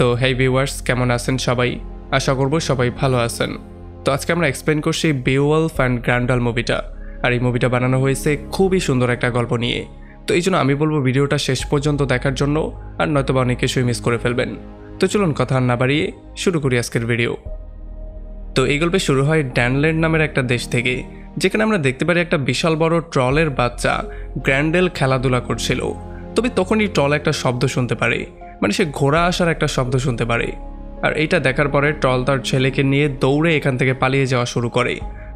তো হেই ভিউয়ার্স, কেমন আছেন সবাই? আশা করব সবাই ভালো আছেন। তো আজকে আমরা এক্সপ্লেন করছি বেওয়ুলফ অ্যান্ড গ্র্যান্ডাল মুভিটা। আর এই মুভিটা বানানো হয়েছে খুবই সুন্দর একটা গল্প নিয়ে। তো এই জন্য আমি বলবো ভিডিওটা শেষ পর্যন্ত দেখার জন্য, আর নয়তো অনেক কিছুই মিস করে ফেলবেন। তো চলুন কথা না বাড়িয়ে শুরু করি আজকের ভিডিও। তো এই গল্পে শুরু হয় ড্যানল্যান্ড নামের একটা দেশ থেকে, যেখানে আমরা দেখতে পারি একটা বিশাল বড় ট্রলের বাচ্চা গ্র্যান্ডেল খেলাধুলা করছিল। তবে তখনই ট্রল একটা শব্দ শুনতে পারে, মানে সে ঘোড়া আসার একটা শব্দ শুনতে পারে। আর এইটা দেখার পরে ট্রল তার ছেলেকে নিয়ে দৌড়ে এখান থেকে পালিয়ে যাওয়া শুরু করে।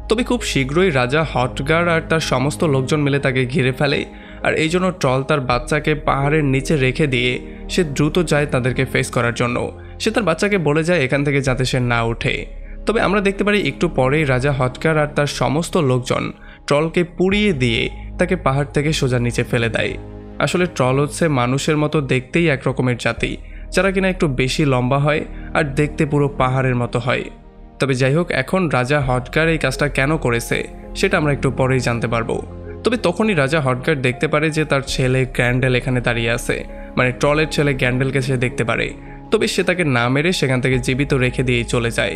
তবে খুব শীঘ্রই রাজা হটগার আর তার সমস্ত লোকজন মিলে তাকে ঘিরে ফেলে। আর এই জন্য ট্রল তার বাচ্চাকে পাহাড়ের নিচে রেখে দিয়ে সে দ্রুত যায় তাদেরকে ফেস করার জন্য। সে তার বাচ্চাকে বলে যায় এখান থেকে যাতে সে না ওঠে। তবে আমরা দেখতে পারি একটু পরেই রাজা হটগার আর তার সমস্ত লোকজন ট্রলকে পুড়িয়ে দিয়ে তাকে পাহাড় থেকে সোজা নিচে ফেলে দেয়। আসলে ট্রল হচ্ছে মানুষের মতো দেখতেই এক রকমের জাতি, যারা কিনা একটু বেশি লম্বা হয় আর দেখতে পুরো পাহাড়ের মতো হয়। তবে যাই হোক, এখন রাজা হটগার এই কাজটা কেন করেছে সেটা আমরা একটু পরেই জানতে পারবো। তবে তখনই রাজা হটগার দেখতে পারে যে তার ছেলে গ্র্যান্ডেল এখানে দাঁড়িয়ে আছে, মানে ট্রলের ছেলে গ্র্যান্ডেলকে সে দেখতে পারে। তবে সে তাকে না মেরে সেখান থেকে জীবিত রেখে দিয়েই চলে যায়।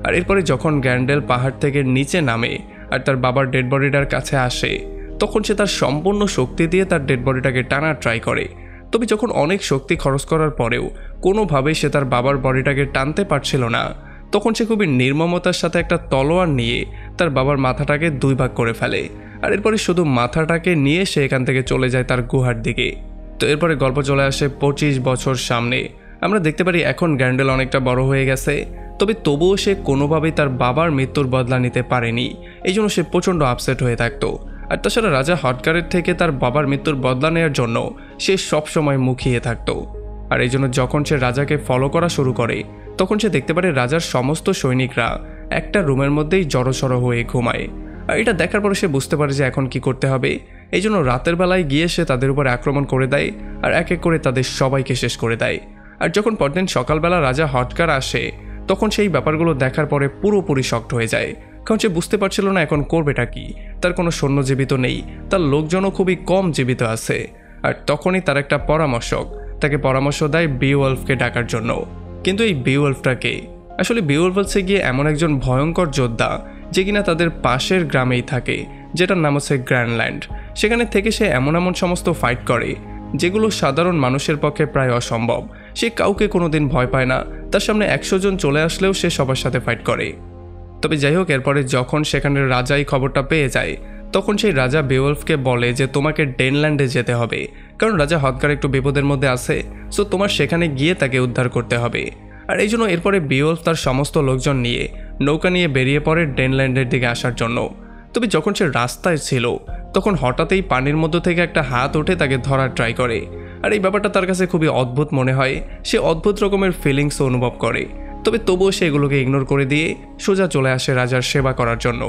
আর এরপরে যখন গ্র্যান্ডেল পাহাড় থেকে নিচে নামে আর তার বাবার ডেড বডিটার কাছে আসে, তখন সে তার সম্পূর্ণ শক্তি দিয়ে তার ডেড বডিটাকে টানার ট্রাই করে। তবে যখন অনেক শক্তি খরচ করার পরেও কোনোভাবেই সে তার বাবার বডিটাকে টানতে পারছিল না, তখন সে খুবই নির্মমতার সাথে একটা তলোয়ার নিয়ে তার বাবার মাথাটাকে দুই ভাগ করে ফেলে। আর এরপরে শুধু মাথাটাকে নিয়ে সে এখান থেকে চলে যায় তার গুহার দিকে। তো এরপরে গল্প চলে আসে 25 বছর সামনে। আমরা দেখতে পারি এখন গ্র্যান্ডেল অনেকটা বড় হয়ে গেছে, তবে তবুও সে কোনোভাবেই তার বাবার মৃত্যুর বদলা নিতে পারেনি। এই জন্য সে প্রচণ্ড আপসেট হয়ে থাকতো। আর তাছাড়া রাজা হটগারের থেকে তার বাবার মৃত্যুর বদলা নেওয়ার জন্য সে সবসময় মুখিয়ে থাকতো। আর এই জন্য যখন সে রাজাকে ফলো করা শুরু করে, তখন সে দেখতে পারে রাজার সমস্ত সৈনিকরা একটা রুমের মধ্যেই জড়সড় হয়ে ঘুমায়। আর এটা দেখার পরে সে বুঝতে পারে যে এখন কি করতে হবে। এই জন্য রাতের বেলায় গিয়ে সে তাদের উপর আক্রমণ করে দেয় আর এক এক করে তাদের সবাইকে শেষ করে দেয়। আর যখন পরদিন সকালবেলা রাজা হটগার আসে, তখন সেই ব্যাপারগুলো দেখার পরে পুরোপুরি শকড হয়ে যায়, কারণ সে বুঝতে পারছিল না এখন করবেটা কি। তার কোনো সৈন্য জীবিত নেই, তার লোকজনও খুবই কম জীবিত আছে। আর তখনই তার একটা পরামর্শক তাকে পরামর্শ দেয় বেওয়ুলফকে ডাকার জন্য। কিন্তু এই বেওয়ুলফটাকে আসলে বেওয়ুলফ হচ্ছে গিয়ে এমন একজন ভয়ঙ্কর যোদ্ধা যে কিনা তাদের পাশের গ্রামেই থাকে, যেটার নাম হচ্ছে গ্র্যান্ডল্যান্ড। সেখানে থেকে সে এমন সমস্ত ফাইট করে যেগুলো সাধারণ মানুষের পক্ষে প্রায় অসম্ভব। সে কাউকে কোনোদিন ভয় পায় না, তার সামনে 100 জন চলে আসলেও সে সবার সাথে ফাইট করে। তবে যাই হোক, এরপরে যখন সেখানের রাজাই খবরটা পেয়ে যায়, তখন সেই রাজা বেওয়ুলফকে বলে যে তোমাকে ডেনল্যান্ডে যেতে হবে, কারণ রাজা হটগার একটু বিপদের মধ্যে আছে, সো তোমার সেখানে গিয়ে তাকে উদ্ধার করতে হবে। আর এই জন্য এরপরে বেওয়ুলফ তার সমস্ত লোকজন নিয়ে নৌকা নিয়ে বেরিয়ে পড়ে ডেনল্যান্ডের দিকে আসার জন্য। তবে যখন সে রাস্তায় ছিল, তখন হঠাৎই পানির মধ্যে থেকে একটা হাত উঠে তাকে ধরার ট্রাই করে। আর এই ব্যাপারটা তার কাছে খুবই অদ্ভুত মনে হয়, সে অদ্ভুত রকমের ফিলিংসও অনুভব করে। তবে তবুও সে এগুলোকে ইগনোর করে দিয়ে সোজা চলে আসে রাজার সেবা করার জন্য।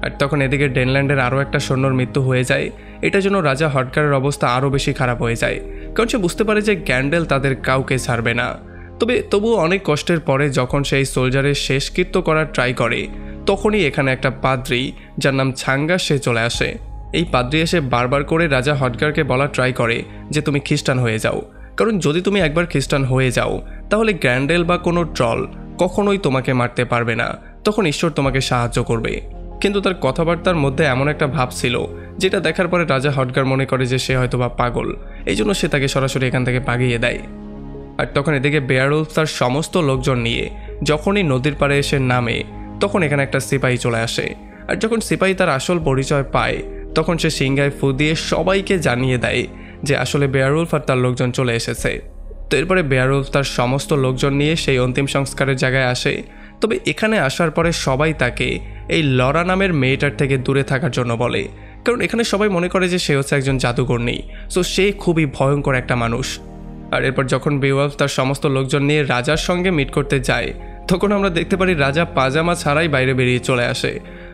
আর তখন এদিকে ডেনল্যান্ডের আরও একটা সৈন্যর মৃত্যু হয়ে যায়। এটার জন্য রাজা হটগারের অবস্থা আরও বেশি খারাপ হয়ে যায়, কারণ সে বুঝতে পারে যে গ্র্যান্ডেল তাদের কাউকে ছাড়বে না। তবুও অনেক কষ্টের পরে যখন সেই সোলজারের শেষকৃত্য করার ট্রাই করে, তখনই এখানে একটা পাদ্রী যার নাম ছাঙ্গা সে চলে আসে। এই পাদ্রী এসে বারবার করে রাজা হটগারকে বলা ট্রাই করে যে তুমি খ্রিস্টান হয়ে যাও, কারণ যদি তুমি একবার খ্রিস্টান হয়ে যাও তাহলে গ্র্যান্ডেল বা কোনো ট্রল কখনোই তোমাকে মারতে পারবে না, তখন ঈশ্বর তোমাকে সাহায্য করবে। কিন্তু তার কথাবার্তার মধ্যে এমন একটা ভাব ছিল যেটা দেখার পরে রাজা হটগার মনে করে যে সে হয়তোবা পাগল। এই জন্য সে তাকে সরাসরি এখান থেকে পাগিয়ে দেয়। আর তখন এদিকে বেয়ারউলফ তার সমস্ত লোকজন নিয়ে যখনই নদীর পাড়ে এসে নামে, তখন এখানে একটা সিপাহী চলে আসে। আর যখন সিপাহী তার আসল পরিচয় পায়, তখন সে সিংহায় ফু দিয়ে সবাইকে জানিয়ে দেয় যে আসলে বেয়ারউলফ আর তার লোকজন চলে এসেছে। তো এরপরে বেয়ারউলফ তার সমস্ত লোকজন নিয়ে সেই অন্তিম সংস্কারের জায়গায় আসে। তবে এখানে আসার পরে সবাই তাকে এই লরা নামের মেয়েটার থেকে দূরে থাকার জন্য বলে, কারণ এখানে সবাই মনে করে যে সে হচ্ছে একজন জাদুকর্ণী, সো সে খুবই ভয়ঙ্কর একটা মানুষ। আর এরপর যখন বেওয়ুলফ তার সমস্ত লোকজন নিয়ে রাজার সঙ্গে মিট করতে যায়, তখন আমরা দেখতে পারি রাজা পাজামা ছাড়াই বাইরে বেরিয়ে চলে আসে।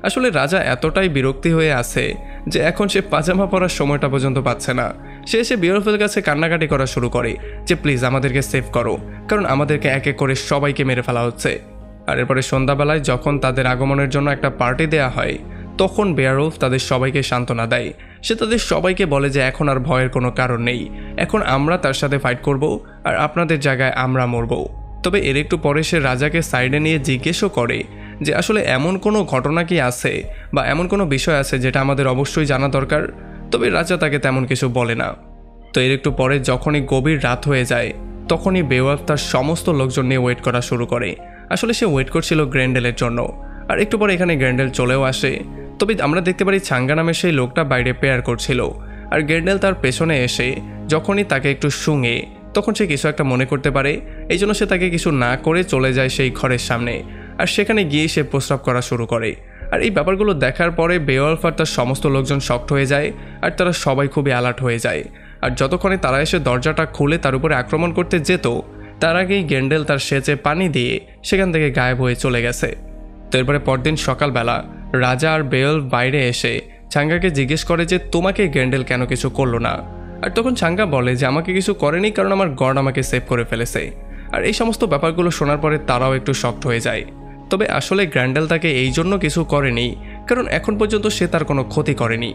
আসলে রাজা এতটাই বিরক্তি হয়ে আছে যে এখন সে পাজামা পরার সময়টা পর্যন্ত পাচ্ছে না। সে এসে বেওয়ুলফের কাছে কান্নাকাটি করা শুরু করে যে প্লিজ আমাদেরকে সেভ করো, কারণ আমাদেরকে এক এক করে সবাইকে মেরে ফেলা হচ্ছে। আর এরপরে সন্ধ্যাবেলায় যখন তাদের আগমনের জন্য একটা পার্টি দেয়া হয়, তখন বেয়ারউলফ তাদের সবাইকে সান্ত্বনা দেয়। সে তাদের সবাইকে বলে যে এখন আর ভয়ের কোনো কারণ নেই, এখন আমরা তার সাথে ফাইট করব আর আপনাদের জায়গায় আমরা মরব। তবে এর একটু পরে সে রাজাকে সাইডে নিয়ে জিজ্ঞেসও করে যে আসলে এমন কোনো ঘটনা কি আছে বা এমন কোনো বিষয় আছে যেটা আমাদের অবশ্যই জানা দরকার। তবে রাজা তাকে তেমন কিছু বলে না। তো এর একটু পরে যখনই গভীর রাত হয়ে যায় তখনই বেওয়ালফ তার সমস্ত লোকজন নিয়ে ওয়েট করা শুরু করে। আসলে সে ওয়েট করছিল গ্র্যান্ডেলের জন্য। আর একটু পরে এখানে গ্র্যান্ডেল চলেও আসে। তবে আমরা দেখতে পারি ছাঙ্গা নামের সেই লোকটা বাইরে প্রেয়ার করছিল। আর গ্র্যান্ডেল তার পেছনে এসে যখনই তাকে একটু শুঙে তখন সে কিছু একটা মনে করতে পারে, এই জন্য সে তাকে কিছু না করে চলে যায় সেই ঘরের সামনে। আর সেখানে গিয়ে সে প্রস্রাব করা শুরু করে। আর এই ব্যাপারগুলো দেখার পরে বেওয়ালফ আর তার সমস্ত লোকজন শকড হয়ে যায় আর তারা সবাই খুবই অ্যালার্ট হয়ে যায়। আর যতক্ষণে তারা এসে দরজাটা খুলে তার উপরে আক্রমণ করতে যেত তার আগেই গ্র্যান্ডেল তার সেচে পানি দিয়ে সেখান থেকে গায়েব হয়ে চলে গেছে। তো এরপরে পরদিন সকালবেলা রাজা আর বেওয়ালফ বাইরে এসে ছাঙ্গাকে জিজ্ঞেস করে যে তোমাকে গ্র্যান্ডেল কেন কিছু করলো না। আর তখন ছাঙ্গা বলে যে আমাকে কিছু করেনি, কারণ আমার গড আমাকে সেভ করে ফেলেছে। আর এই সমস্ত ব্যাপারগুলো শোনার পরে তারাও একটু শকড হয়ে যায়। তবে আসলে গ্র্যান্ডেল তাকে এই জন্য কিছু করেনি কারণ এখন পর্যন্ত সে তার কোনো ক্ষতি করেনি।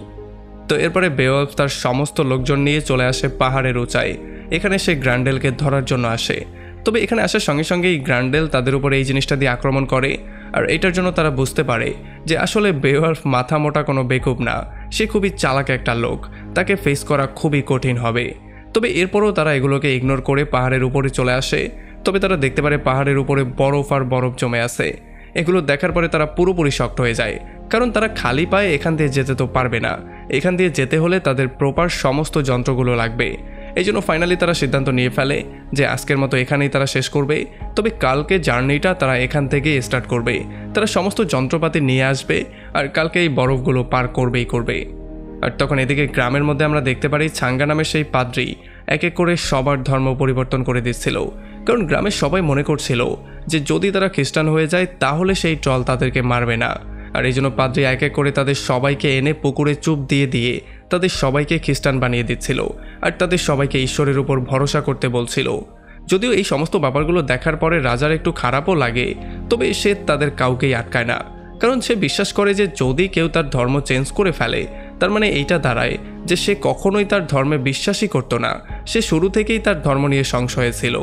তো এরপরে বেওয়ালফ তার সমস্ত লোকজন নিয়ে চলে আসে পাহাড়ের উঁচায়। এখানে সে গ্র্যান্ডেলকে ধরার জন্য আসে। তবে এখানে আসার সঙ্গে সঙ্গেই গ্র্যান্ডেল তাদের উপরে এই জিনিসটা দিয়ে আক্রমণ করে। আর এটার জন্য তারা বুঝতে পারে যে আসলে বেওয়ালফ মাথা মোটা কোনো বেকুব না, সে খুবই চালাক একটা লোক, তাকে ফেস করা খুবই কঠিন হবে। তবে এরপরও তারা এগুলোকে ইগনোর করে পাহাড়ের উপরে চলে আসে। তবে তারা দেখতে পারে পাহাড়ের উপরে বরফ আর বরফ জমে আছে। এগুলো দেখার পরে তারা পুরোপুরি শকড হয়ে যায়, কারণ তারা খালি পায়ে এখান দিয়ে যেতে তো পারবে না। এখান দিয়ে যেতে হলে তাদের প্রপার সমস্ত যন্ত্রগুলো লাগবে। এই জন্য ফাইনালি তারা সিদ্ধান্ত নিয়ে ফেলে যে আজকের মতো এখানেই তারা শেষ করবে। তবে কালকে জার্নিটা তারা এখান থেকেই স্টার্ট করবে। তারা সমস্ত যন্ত্রপাতি নিয়ে আসবে আর কালকে এই বরফগুলো পার করবেই করবে। আর তখন এদিকে গ্রামের মধ্যে আমরা দেখতে পারি ছাঙ্গা নামের সেই পাদ্রী এক এক করে সবার ধর্ম পরিবর্তন করে দিচ্ছিল, কারণ গ্রামের সবাই মনে করছিল যে যদি তারা খ্রিস্টান হয়ে যায় তাহলে সেই ট্রল তাদেরকে মারবে না। আর এই জন্য পাদ্রী এক এক করে তাদের সবাইকে এনে পুকুরে চুপ দিয়ে দিয়ে তাদের সবাইকে খ্রিস্টান বানিয়ে দিচ্ছিল আর তাদের সবাইকে ঈশ্বরের উপর ভরসা করতে বলছিল। যদিও এই সমস্ত ব্যাপারগুলো দেখার পরে রাজার একটু খারাপও লাগে, তবে সে তাদের কাউকেই আটকায় না, কারণ সে বিশ্বাস করে যে যদি কেউ তার ধর্ম চেঞ্জ করে ফেলে তার মানে এইটা দাঁড়ায় যে সে কখনোই তার ধর্মে বিশ্বাসই করতো না, সে শুরু থেকেই তার ধর্ম নিয়ে সংশয়ে ছিল।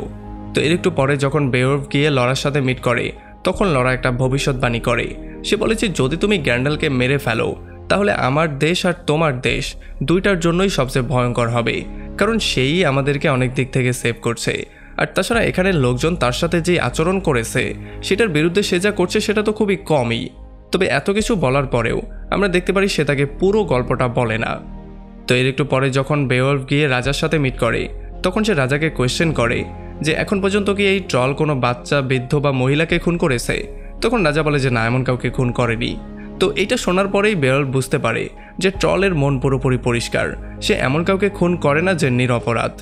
তো এর একটু পরে যখন বেওয়ালফ গিয়ে লরার সাথে মিট করে তখন লরা একটা ভবিষ্যৎবাণী করে। সে বলে যে যদি তুমি গ্র্যান্ডেলকে মেরে ফেলো তাহলে আমার দেশ আর তোমার দেশ দুইটার জন্যই সবচেয়ে ভয়ঙ্কর হবে, কারণ সেই আমাদেরকে অনেক দিক থেকে সেভ করছে। আর তাছাড়া এখানের লোকজন তার সাথে যে আচরণ করেছে সেটার বিরুদ্ধে সে যা করছে সেটা তো খুবই কমই। তবে এত কিছু বলার পরেও আমরা দেখতে পারি সে তাকে পুরো গল্পটা বলে না। তো এর একটু পরে যখন বেওয়ালফ গিয়ে রাজার সাথে মিট করে তখন সে রাজাকে কোয়েশ্চেন করে যে এখন পর্যন্ত কি এই ট্রল কোনো বাচ্চা, বৃদ্ধ বা মহিলাকে খুন করেছে? তখন রাজা বলে যে না, এমন কাউকে খুন করেনি। তো এইটা শোনার পরেই বেওয়ালফ বুঝতে পারে যে ট্রলের মন পুরোপুরি পরিষ্কার, সে এমন কাউকে খুন করে না যে নিরপরাধ।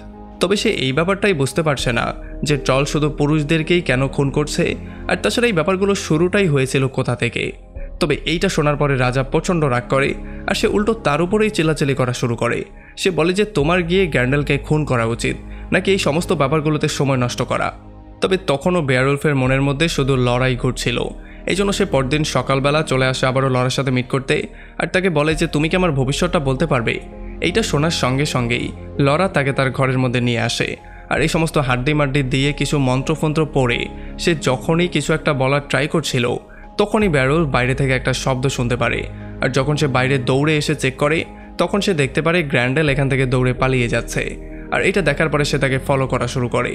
তবে সে এই ব্যাপারটাই বুঝতে পারছে না যে ট্রল শুধু পুরুষদেরকেই কেন খুন করছে, আর তাছাড়া এই ব্যাপারগুলো শুরুটাই হয়েছিল কোথা থেকে। তবে এইটা শোনার পরে রাজা প্রচণ্ড রাগ করে আর সে উল্টো তার উপরেই চিল্লাচিল্লি করা শুরু করে। সে বলে যে তোমার গিয়ে গ্র্যান্ডেলকে খুন করা উচিত, নাকি এই সমস্ত ব্যাপারগুলোতে সময় নষ্ট করা। তবে তখনও বেয়ারউলফের মনের মধ্যে শুধু লড়াই ঘুরছিল। এই জন্য সে পরদিন সকালবেলা চলে আসে আবারও লরার সাথে মিট করতে, আর তাকে বলে যে তুমি কি আমার ভবিষ্যৎটা বলতে পারবে? এইটা শোনার সঙ্গে সঙ্গেই লরা তাকে তার ঘরের মধ্যে নিয়ে আসে আর এই সমস্ত হাড্ডি মাড্ডি দিয়ে কিছু মন্ত্রফন্ত্র পড়ে সে যখনই কিছু একটা বলার ট্রাই করছিল তখনই বেয়ারউলফ বাইরে থেকে একটা শব্দ শুনতে পারে। আর যখন সে বাইরে দৌড়ে এসে চেক করে তখন সে দেখতে পারে গ্র্যান্ডেল এখান থেকে দৌড়ে পালিয়ে যাচ্ছে। আর এটা দেখার পরে সে তাকে ফলো করা শুরু করে।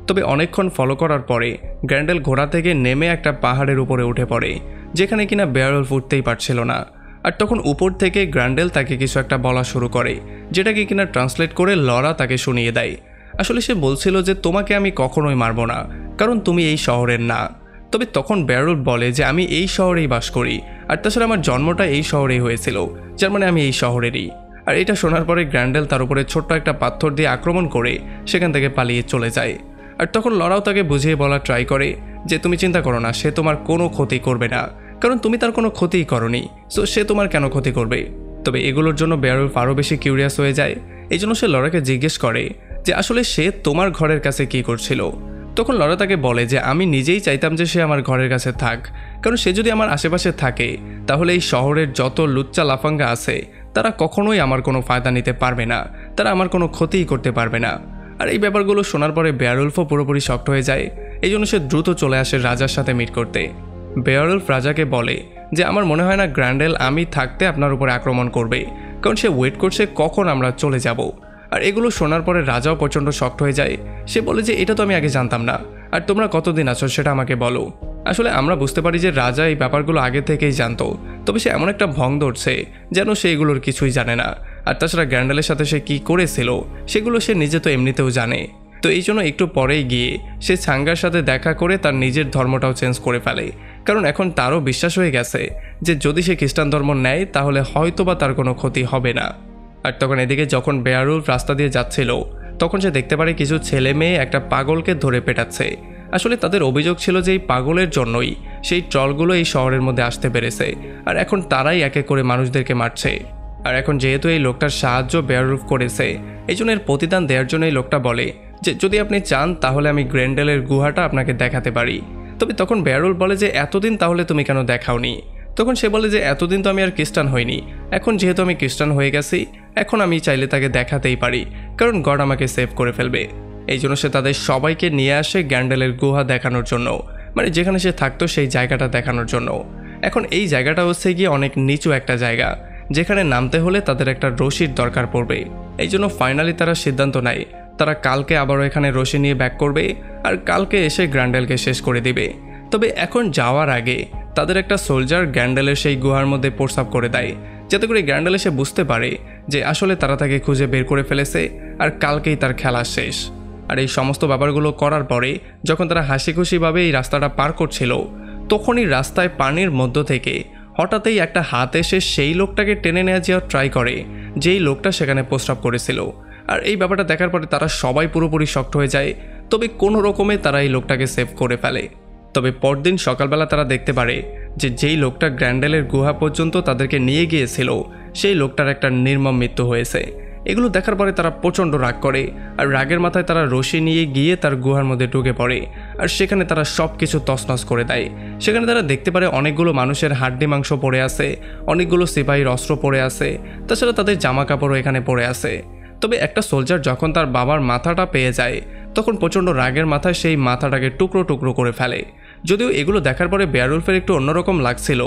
তবে অনেকক্ষণ ফলো করার পরে গ্র্যান্ডেল ঘোড়া থেকে নেমে একটা পাহাড়ের উপরে উঠে পড়ে, যেখানে কিনা বেয়ারউলফ উঠতেই পারছিল না। আর তখন উপর থেকে গ্র্যান্ডেল তাকে কিছু একটা বলা শুরু করে, যেটাকে কিনা ট্রান্সলেট করে লরা তাকে শুনিয়ে দেয়। আসলে সে বলছিল যে তোমাকে আমি কখনোই মারব না, কারণ তুমি এই শহরের না। তবে তখন বেয়ারউলফ বলে যে আমি এই শহরেই বাস করি, আর তাছাড়া আমার জন্মটা এই শহরেই হয়েছিল, যার মানে আমি এই শহরেরই। আর এটা শোনার পরে গ্র্যান্ডেল তার উপরে ছোট্ট একটা পাথর দিয়ে আক্রমণ করে সেখান থেকে পালিয়ে চলে যায়। আর তখন লরাও তাকে বুঝিয়ে বলার ট্রাই করে যে তুমি চিন্তা করো না, সে তোমার কোনো ক্ষতি করবে না, কারণ তুমি তার কোনো ক্ষতিই করনি, সো সে তোমার কেন ক্ষতি করবে। তবে এগুলোর জন্য বেয়ারউলফ আরও বেশি কিউরিয়াস হয়ে যায়। এই জন্য সে লরাকে জিজ্ঞেস করে যে আসলে সে তোমার ঘরের কাছে কি করছিল। তখন লরা তাকে বলে যে আমি নিজেই চাইতাম যে সে আমার ঘরের কাছে থাক, কারণ সে যদি আমার আশেপাশে থাকে তাহলে এই শহরের যত লুচ্চা লাফাঙ্গা আছে তারা কখনোই আমার কোনো ফায়দা নিতে পারবে না, তারা আমার কোনো ক্ষতিই করতে পারবে না। আর এই ব্যাপারগুলো শোনার পরে বেয়ারউলফও পুরোপুরি শক্ট হয়ে যায়। এই জন্য সে দ্রুত চলে আসে রাজার সাথে মিট করতে। বেয়ারউলফ রাজাকে বলে যে আমার মনে হয় না গ্র্যান্ডেল আমি থাকতে আপনার উপরে আক্রমণ করবে, কারণ সে ওয়েট করছে কখন আমরা চলে যাব। আর এগুলো শোনার পরে রাজাও প্রচণ্ড শক্ট হয়ে যায়। সে বলে যে এটা তো আমি আগে জানতাম না, আর তোমরা কতদিন আছো সেটা আমাকে বলো। আসলে আমরা বুঝতে পারি যে রাজা এই ব্যাপারগুলো আগে থেকেই জানতো, তবে সে এমন একটা ভং ধরছে যেন সে এগুলোর কিছুই জানে না। আর তাছাড়া গ্র্যান্ডেলের সাথে সে কী করেছিল সেগুলো সে নিজে তো এমনিতেও জানে। তো এই জন্য একটু পরেই গিয়ে সে ছাঙ্গার সাথে দেখা করে তার নিজের ধর্মটাও চেঞ্জ করে ফেলে, কারণ এখন তারও বিশ্বাস হয়ে গেছে যে যদি সে খ্রিস্টান ধর্ম নেয় তাহলে হয়তোবা তার কোনো ক্ষতি হবে না। আর তখন এদিকে যখন বেয়ারউলফ রাস্তা দিয়ে যাচ্ছিল তখন সে দেখতে পারে কিছু ছেলে মেয়ে একটা পাগলকে ধরে পেটাচ্ছে। আসলে তাদের অভিযোগ ছিল যে এই পাগলের জন্যই সেই ট্রলগুলো এই শহরের মধ্যে আসতে পেরেছে, আর এখন তারাই এক এক করে মানুষদেরকে মারছে। আর এখন যেহেতু এই লোকটার সাহায্য বেয়ারউলফ করেছে, এই জন্য এর প্রতিদান দেওয়ার জন্য এই লোকটা বলে যে যদি আপনি চান তাহলে আমি গ্র্যান্ডেলের গুহাটা আপনাকে দেখাতে পারি। তবে তখন বেয়ারউলফ বলে যে এতদিন তাহলে তুমি কেন দেখাওনি? তখন সে বলে যে এতদিন তো আমি আর খ্রিস্টান হইনি, এখন যেহেতু আমি খ্রিস্টান হয়ে গেছি এখন আমি চাইলে তাকে দেখাতেই পারি, কারণ গড আমাকে সেভ করে ফেলবে। এই জন্য সে তাদের সবাইকে নিয়ে আসে গ্র্যান্ডেলের গুহা দেখানোর জন্য, মানে যেখানে সে থাকতো সেই জায়গাটা দেখানোর জন্য। এখন এই জায়গাটা হচ্ছে গিয়ে অনেক নিচু একটা জায়গা, যেখানে নামতে হলে তাদের একটা রশির দরকার পড়বে। এই জন্য ফাইনালি তারা সিদ্ধান্ত নেয় তারা কালকে আবারও এখানে রশি নিয়ে ব্যাক করবে আর কালকে এসে গ্র্যান্ডেলকে শেষ করে দিবে। তবে এখন যাওয়ার আগে তাদের একটা সোলজার গ্র্যান্ডেলের সেই গুহার মধ্যে প্রস্রাব করে দেয়, যাতে করে গ্র্যান্ডেল এসে বুঝতে পারে যে আসলে তারা তাকে খুঁজে বের করে ফেলেছে আর কালকেই তার খেলা শেষ। আর এই সমস্ত ব্যাপারগুলো করার পরে যখন তারা হাসি খুশিভাবে এই রাস্তাটা পার করছিল তখনই রাস্তায় পানির মধ্য থেকে হঠাৎই একটা হাত এসে সেই লোকটাকে টেনে নেওয়া যাওয়ার ট্রাই করে যেই লোকটা সেখানে প্রস্রাব করেছিল। আর এই ব্যাপারটা দেখার পরে তারা সবাই পুরোপুরি শক্ট হয়ে যায়, তবে কোনো রকমে তারা এই লোকটাকে সেভ করে ফেলে। তবে পরদিন সকালবেলা তারা দেখতে পারে যে যেই লোকটা গ্র্যান্ডেলের গুহা পর্যন্ত তাদেরকে নিয়ে গিয়েছিল সেই লোকটার একটা নির্মম মৃত্যু হয়েছে। এগুলো দেখার পরে তারা প্রচণ্ড রাগ করে, আর রাগের মাথায় তারা রশি নিয়ে গিয়ে তার গুহার মধ্যে ঢুকে পড়ে, আর সেখানে তারা সব কিছু তছনছ করে দেয়। সেখানে তারা দেখতে পারে অনেকগুলো মানুষের হাড্ডি মাংস পড়ে আছে, অনেকগুলো সিপাহীর অস্ত্র পড়ে আছে, তাছাড়া তাদের জামা কাপড়ও এখানে পড়ে আছে। তবে একটা সোলজার যখন তার বাবার মাথাটা পেয়ে যায় তখন প্রচণ্ড রাগের মাথায় সেই মাথাটাকে টুকরো টুকরো করে ফেলে। যদিও এগুলো দেখার পরে বেয়ারউলফের একটু অন্যরকম লাগছিল,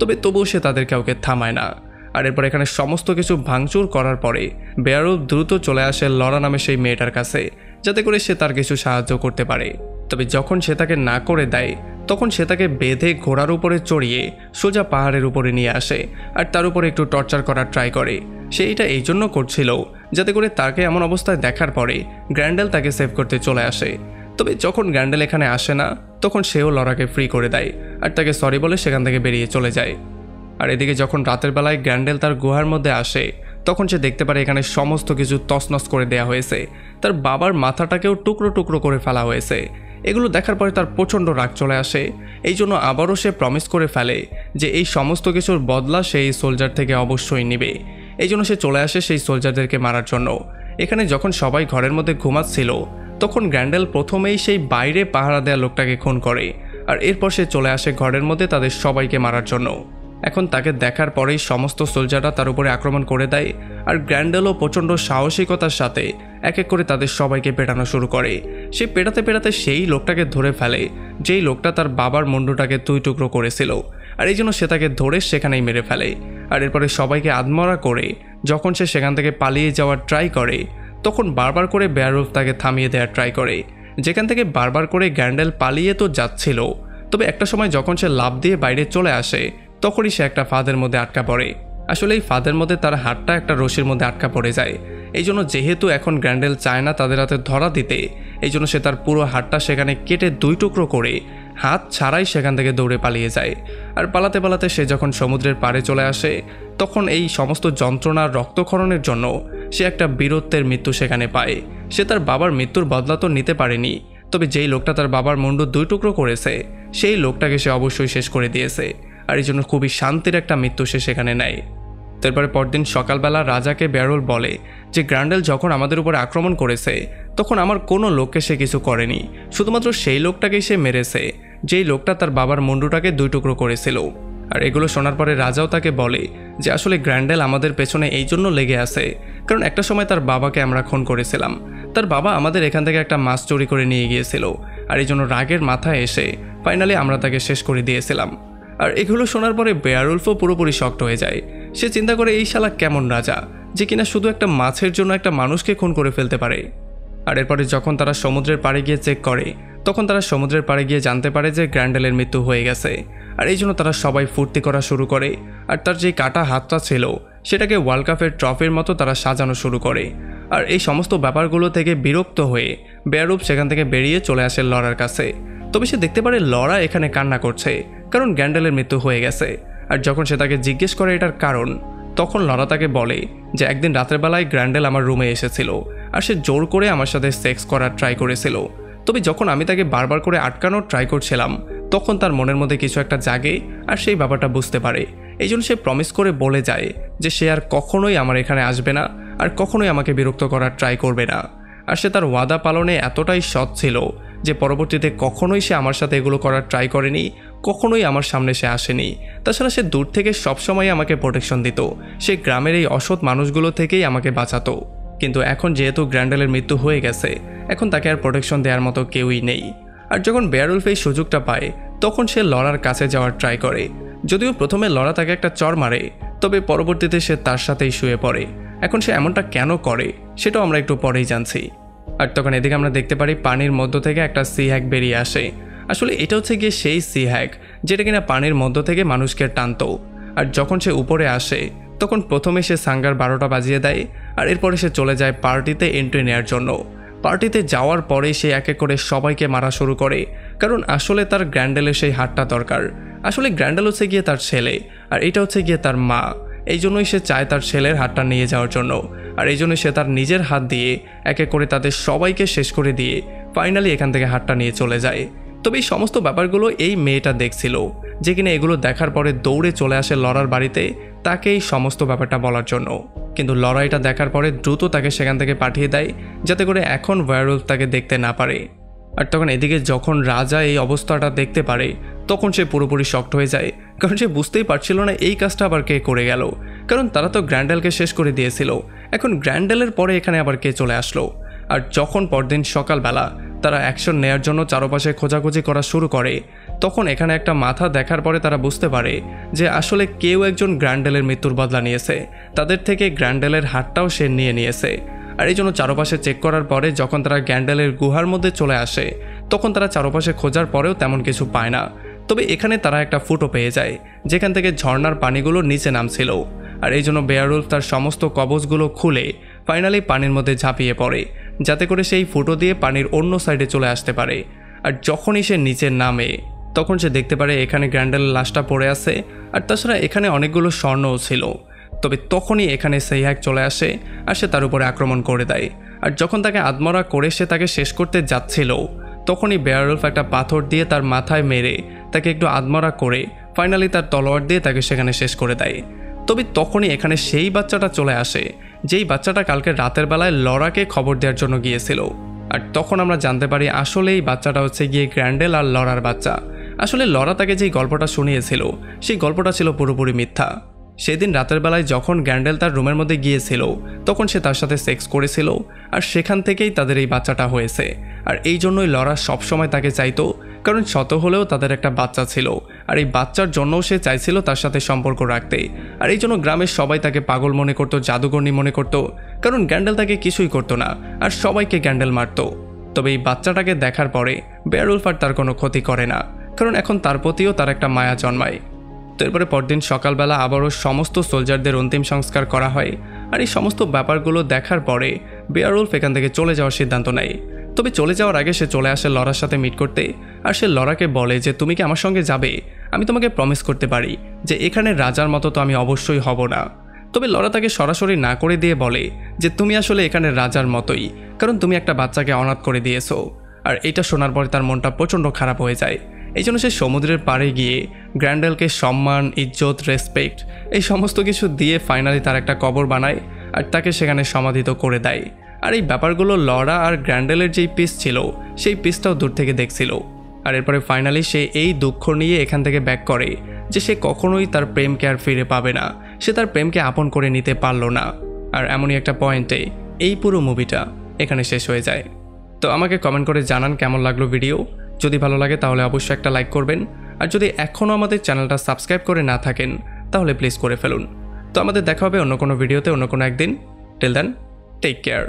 তবে তবুও সে তাদের কাউকে থামায় না। আর এরপর এখানে সমস্ত কিছু ভাঙচুর করার পরে বেয়ারউলফ দ্রুত চলে আসে লরা নামে সেই মেয়েটার কাছে, যাতে করে সে তার কিছু সাহায্য করতে পারে। তবে যখন সে তাকে না করে দেয় তখন সে তাকে বেঁধে ঘোড়ার উপরে চড়িয়ে সোজা পাহাড়ের উপরে নিয়ে আসে, আর তার উপরে একটু টর্চার করার ট্রাই করে। সে এটা এই জন্য করছিল যাতে করে তাকে এমন অবস্থায় দেখার পরে গ্র্যান্ডেল তাকে সেভ করতে চলে আসে। তবে যখন গ্র্যান্ডেল এখানে আসে না তখন সেও লরাকে ফ্রি করে দেয় আর তাকে সরি বলে সেখান থেকে বেরিয়ে চলে যায়। আর এদিকে যখন রাতের বেলায় গ্র্যান্ডেল তার গুহার মধ্যে আসে তখন সে দেখতে পারে এখানে সমস্ত কিছু তছনছ করে দেওয়া হয়েছে, তার বাবার মাথাটাকেও টুকরো টুকরো করে ফেলা হয়েছে। এগুলো দেখার পরে তার প্রচণ্ড রাগ চলে আসে, এই জন্য আবারও সে প্রমিস করে ফেলে যে এই সমস্ত কিছুর বদলা সেই সোলজার থেকে অবশ্যই নেবে। এই জন্য সে চলে আসে সেই সোলজারদেরকে মারার জন্য। এখানে যখন সবাই ঘরের মধ্যে ঘুমাচ্ছিল তখন গ্র্যান্ডেল প্রথমেই সেই বাইরে পাহারা দেওয়া লোকটাকে খুন করে, আর এরপর সে চলে আসে ঘরের মধ্যে তাদের সবাইকে মারার জন্য। এখন তাকে দেখার পরেই সমস্ত সোলজাররা তার উপরে আক্রমণ করে দেয়, আর গ্র্যান্ডেলও প্রচণ্ড সাহসিকতার সাথে এক এক করে তাদের সবাইকে পেটানো শুরু করে। সে পেটাতে পেটাতে সেই লোকটাকে ধরে ফেলে যেই লোকটা তার বাবার মুন্ডুটাকে দুই টুকরো করেছিল, আর এই জন্য সে তাকে ধরে সেখানেই মেরে ফেলে। আর এরপরে সবাইকে আধমরা করে যখন সে সেখান থেকে পালিয়ে যাওয়ার ট্রাই করে তখন বারবার করে বেয়ারউলফ তাকে থামিয়ে দেওয়ার ট্রাই করে, যেখান থেকে বারবার করে গ্র্যান্ডেল পালিয়ে তো যাচ্ছিল, তবে একটা সময় যখন সে লাফ দিয়ে বাইরে চলে আসে তখনই সে একটা ফাঁদের মধ্যে আটকা পড়ে। আসলে এই ফাঁদের মধ্যে তার হাতটা একটা রশির মধ্যে আটকা পড়ে যায়। এই জন্য যেহেতু এখন গ্র্যান্ডেল চায় না তাদের হাতে ধরা দিতে, এই জন্য সে তার পুরো হাতটা সেখানে কেটে দুই টুকরো করে হাত ছাড়াই সেখান থেকে দৌড়ে পালিয়ে যায়। আর পালাতে পালাতে সে যখন সমুদ্রের পাড়ে চলে আসে তখন এই সমস্ত যন্ত্রণার রক্তক্ষরণের জন্য সে একটা বীরত্বের মৃত্যু সেখানে পায়। সে তার বাবার মৃত্যুর বদলা তো নিতে পারেনি, তবে যেই লোকটা তার বাবার মুন্ডু দুই টুকরো করেছে সেই লোকটাকে সে অবশ্যই শেষ করে দিয়েছে, আর এই জন্য খুবই শান্তির একটা মৃত্যু সে সেখানে নেয়। তারপরে পরদিন সকালবেলা রাজাকে বেয়ারউলফ বলে যে গ্র্যান্ডেল যখন আমাদের উপরে আক্রমণ করেছে তখন আমার কোনো লোককে সে কিছু করেনি, শুধুমাত্র সেই লোকটাকেই সে মেরেছে যেই লোকটা তার বাবার মুন্ডুটাকে দুই টুকরো করেছিল। আর এগুলো শোনার পরে রাজাও তাকে বলে যে আসলে গ্র্যান্ডেল আমাদের পেছনে এই জন্য লেগে আছে কারণ একটা সময় তার বাবাকে আমরা খুন করেছিলাম। তার বাবা আমাদের এখান থেকে একটা মাছ চুরি করে নিয়ে গিয়েছিল, আর এই জন্য রাগের মাথায় এসে ফাইনালি আমরা তাকে শেষ করে দিয়েছিলাম। আর এগুলো শোনার পরে বেয়ারউলফও পুরোপুরি শক্ট হয়ে যায়। সে চিন্তা করে এই শালা কেমন রাজা যে কিনা শুধু একটা মাছের জন্য একটা মানুষকে খুন করে ফেলতে পারে। আর এরপরে যখন তারা সমুদ্রের পাড়ে গিয়ে চেক করে তখন তারা সমুদ্রের পাড়ে গিয়ে জানতে পারে যে গ্র্যান্ডেলের মৃত্যু হয়ে গেছে। আর এই জন্য তারা সবাই ফুর্তি করা শুরু করে। আর তার যেই কাটা হাতটা ছিল সেটাকে ওয়ার্ল্ড কাপের ট্রফির মতো তারা সাজানো শুরু করে। আর এই সমস্ত ব্যাপারগুলো থেকে বিরক্ত হয়ে বেয়ারউলফ সেখান থেকে বেরিয়ে চলে আসে লরার কাছে। তবে সে দেখতে পারে লরা এখানে কান্না করছে কারণ গ্র্যান্ডেলের মৃত্যু হয়ে গেছে। আর যখন সে তাকে জিজ্ঞেস করে এটার কারণ তখন লরা তাকে বলে যে একদিন রাতের বেলায় গ্র্যান্ডেল আমার রুমে এসেছিল আর সে জোর করে আমার সাথে সেক্স করার ট্রাই করেছিল। তবে যখন আমি তাকে বারবার করে আটকানোর ট্রাই করছিলাম তখন তার মনের মধ্যে কিছু একটা জাগে আর সেই ব্যাপারটা বুঝতে পারে। এই জন্য সে প্রমিস করে বলে যায় যে সে আর কখনোই আমার এখানে আসবে না আর কখনোই আমাকে বিরক্ত করার ট্রাই করবে না। আর সে তার ওয়াদা পালনে এতটাই সৎ ছিল যে পরবর্তীতে কখনোই সে আমার সাথে এগুলো করার ট্রাই করেনি, কখনোই আমার সামনে সে আসেনি। তাছাড়া সে দূর থেকে সবসময় আমাকে প্রোটেকশন দিত, সে গ্রামের এই অসৎ মানুষগুলো থেকেই আমাকে বাঁচাতো। কিন্তু এখন যেহেতু গ্র্যান্ডেলের মৃত্যু হয়ে গেছে এখন তাকে আর প্রোটেকশন দেওয়ার মতো কেউই নেই। আর যখন বেয়ারউলফ এই সুযোগটা পায় তখন সে লরার কাছে যাওয়ার ট্রাই করে। যদিও প্রথমে লরা তাকে একটা চড় মারে তবে পরবর্তীতে সে তার সাথেই শুয়ে পড়ে। এখন সে এমনটা কেন করে সেটাও আমরা একটু পরেই জানছি। আর তখন এদিকে আমরা দেখতে পারি পানির মধ্য থেকে একটা সি হ্যাক বেরিয়ে আসে। আসলে এটা হচ্ছে গিয়ে সেই সি হ্যাক যেটা কিনা পানির মধ্য থেকে মানুষকে টানতো। আর যখন সে উপরে আসে তখন প্রথমে সে সাঙ্গার 12টা বাজিয়ে দেয় আর এরপরে সে চলে যায় পার্টিতে এন্ট্রি নেওয়ার জন্য। পার্টিতে যাওয়ার পরেই সে এক এক করে সবাইকে মারা শুরু করে কারণ আসলে তার গ্র্যান্ডেলের সেই হাতটা দরকার। আসলে গ্র্যান্ডেল হচ্ছে গিয়ে তার ছেলে আর এটা হচ্ছে গিয়ে তার মা। এই জন্যই সে চায় তার ছেলের হাতটা নিয়ে যাওয়ার জন্য। আর এই জন্য সে তার নিজের হাত দিয়ে এক এক করে তাদের সবাইকে শেষ করে দিয়ে ফাইনালি এখান থেকে হাতটা নিয়ে চলে যায়। তবে এই সমস্ত ব্যাপারগুলো এই মেয়েটা দেখছিল যে কিনা এগুলো দেখার পরে দৌড়ে চলে আসে লরার বাড়িতে তাকে এই সমস্ত ব্যাপারটা বলার জন্য। কিন্তু লরা এটা দেখার পরে দ্রুত তাকে সেখান থেকে পাঠিয়ে দেয় যাতে করে এখন বেয়ারউলফ তাকে দেখতে না পারে। আর তখন এদিকে যখন রাজা এই অবস্থাটা দেখতে পারে তখন সে পুরোপুরি শক্ট হয়ে যায় কারণ সে বুঝতেই পারছিল না এই কাজটা আবার কে করে গেল। কারণ তারা তো গ্র্যান্ডেলকে শেষ করে দিয়েছিল, এখন গ্র্যান্ডেলের পরে এখানে আবার কে চলে আসলো। আর যখন পরদিন সকালবেলা তারা অ্যাকশন নেয়ার জন্য চারপাশে খোঁজাখুঁজি করা শুরু করে তখন এখানে একটা মাথা দেখার পরে তারা বুঝতে পারে যে আসলে কেউ একজন গ্র্যান্ডেলের মৃত্যুর বদলা নিয়েছে, তাদের থেকে গ্র্যান্ডেলের হাতটাও সে নিয়ে নিয়েছে। আর এই জন্য চারপাশে চেক করার পরে যখন তারা গ্র্যান্ডেলের গুহার মধ্যে চলে আসে তখন তারা চারপাশে খোঁজার পরেও তেমন কিছু পায় না। তবে এখানে তারা একটা ফুটো পেয়ে যায় যেখান থেকে ঝর্ণার পানিগুলো নিচে নামছিল। আর এই জন্য বেয়ারউলফ তার সমস্ত কবচগুলো খুলে ফাইনালি পানির মধ্যে ঝাঁপিয়ে পড়ে যাতে করে সেই ফুটো দিয়ে পানির অন্য সাইডে চলে আসতে পারে। আর যখনই সে নিচে নামে তখন সে দেখতে পারে এখানে গ্র্যান্ডেলের লাশটা পড়ে আছে আর তাছাড়া এখানে অনেকগুলো স্বর্ণও ছিল। তবে তখনই এখানে সেই হ্যাক চলে আসে আর সে তার উপরে আক্রমণ করে দেয়। আর যখন তাকে আদমরা করে সে তাকে শেষ করতে যাচ্ছিল তখনই বেয়ারউলফ একটা পাথর দিয়ে তার মাথায় মেরে তাকে একটু আদমরা করে ফাইনালি তার তলোয়ার দিয়ে তাকে সেখানে শেষ করে দেয়। তবে তখনই এখানে সেই বাচ্চাটা চলে আসে যেই বাচ্চাটা কালকে রাতের বেলায় লরাকে খবর দেওয়ার জন্য গিয়েছিল। আর তখন আমরা জানতে পারি আসলে এই বাচ্চাটা হচ্ছে গিয়ে গ্র্যান্ডেল আর লরার বাচ্চা। আসলে লরা তাকে যেই গল্পটা শুনিয়েছিল সেই গল্পটা ছিল পুরোপুরি মিথ্যা। সেদিন রাতের বেলায় যখন গ্র্যান্ডেল তার রুমের মধ্যে গিয়েছিল তখন সে তার সাথে সেক্স করেছিল আর সেখান থেকেই তাদের এই বাচ্চাটা হয়েছে। আর এই জন্যই লরা সবসময় তাকে চাইতো কারণ শত হলেও তাদের একটা বাচ্চা ছিল আর এই বাচ্চার জন্যও সে চাইছিল তার সাথে সম্পর্ক রাখতে। আর এই জন্য গ্রামের সবাই তাকে পাগল মনে করতো, জাদুকরনি মনে করতো কারণ গ্র্যান্ডেল তাকে কিছুই করতো না আর সবাইকে গ্র্যান্ডেল মারতো। তবে এই বাচ্চাটাকে দেখার পরে বেয়ারউলফ আর তার কোনো ক্ষতি করে না কারণ এখন তার প্রতিও তার একটা মায়া জন্মায়। তো এরপরে পরদিন সকালবেলা আবারও সমস্ত সোলজারদের অন্তিম সংস্কার করা হয়। আর এই সমস্ত ব্যাপারগুলো দেখার পরে বেয়ারউলফ এখান থেকে চলে যাওয়ার সিদ্ধান্ত নেয়। তবে চলে যাওয়ার আগে সে চলে আসে লরার সাথে মিট করতে আর সে লরাকে বলে যে তুমি কি আমার সঙ্গে যাবে, আমি তোমাকে প্রমিস করতে পারি যে এখানে রাজার মতো তো আমি অবশ্যই হব না। তবে লরা তাকে সরাসরি না করে দিয়ে বলে যে তুমি আসলে এখানে রাজার মতোই কারণ তুমি একটা বাচ্চাকে অনাথ করে দিয়েছো। আর এটা শোনার পরে তার মনটা প্রচণ্ড খারাপ হয়ে যায়। এই জন্য সে সমুদ্রের পাড়ে গিয়ে গ্র্যান্ডেলকে সম্মান, ইজ্জত, রেসপেক্ট এই সমস্ত কিছু দিয়ে ফাইনালি তার একটা কবর বানায় আর তাকে সেখানে সমাধিত করে দেয়। আর এই ব্যাপারগুলো লরা আর গ্র্যান্ডেলের যেই পিস ছিল সেই পিসটাও দূর থেকে দেখছিল। আর এরপরে ফাইনালি সে এই দুঃখ নিয়ে এখান থেকে ব্যাক করে যে সে কখনোই তার প্রেমকে আর ফিরে পাবে না, সে তার প্রেমকে আপন করে নিতে পারল না। আর এমনই একটা পয়েন্টে এই পুরো মুভিটা এখানে শেষ হয়ে যায়। তো আমাকে কমেন্ট করে জানান কেমন লাগলো ভিডিও। যদি ভালো লাগে তাহলে অবশ্যই একটা লাইক করবেন, আর যদি এখনও আমাদের চ্যানেলটা সাবস্ক্রাইব করে না থাকেন তাহলে প্লিজ করে ফেলুন। তো আমাদের দেখা হবে অন্য কোনো ভিডিওতে অন্য কোনো একদিন। Till then, take care.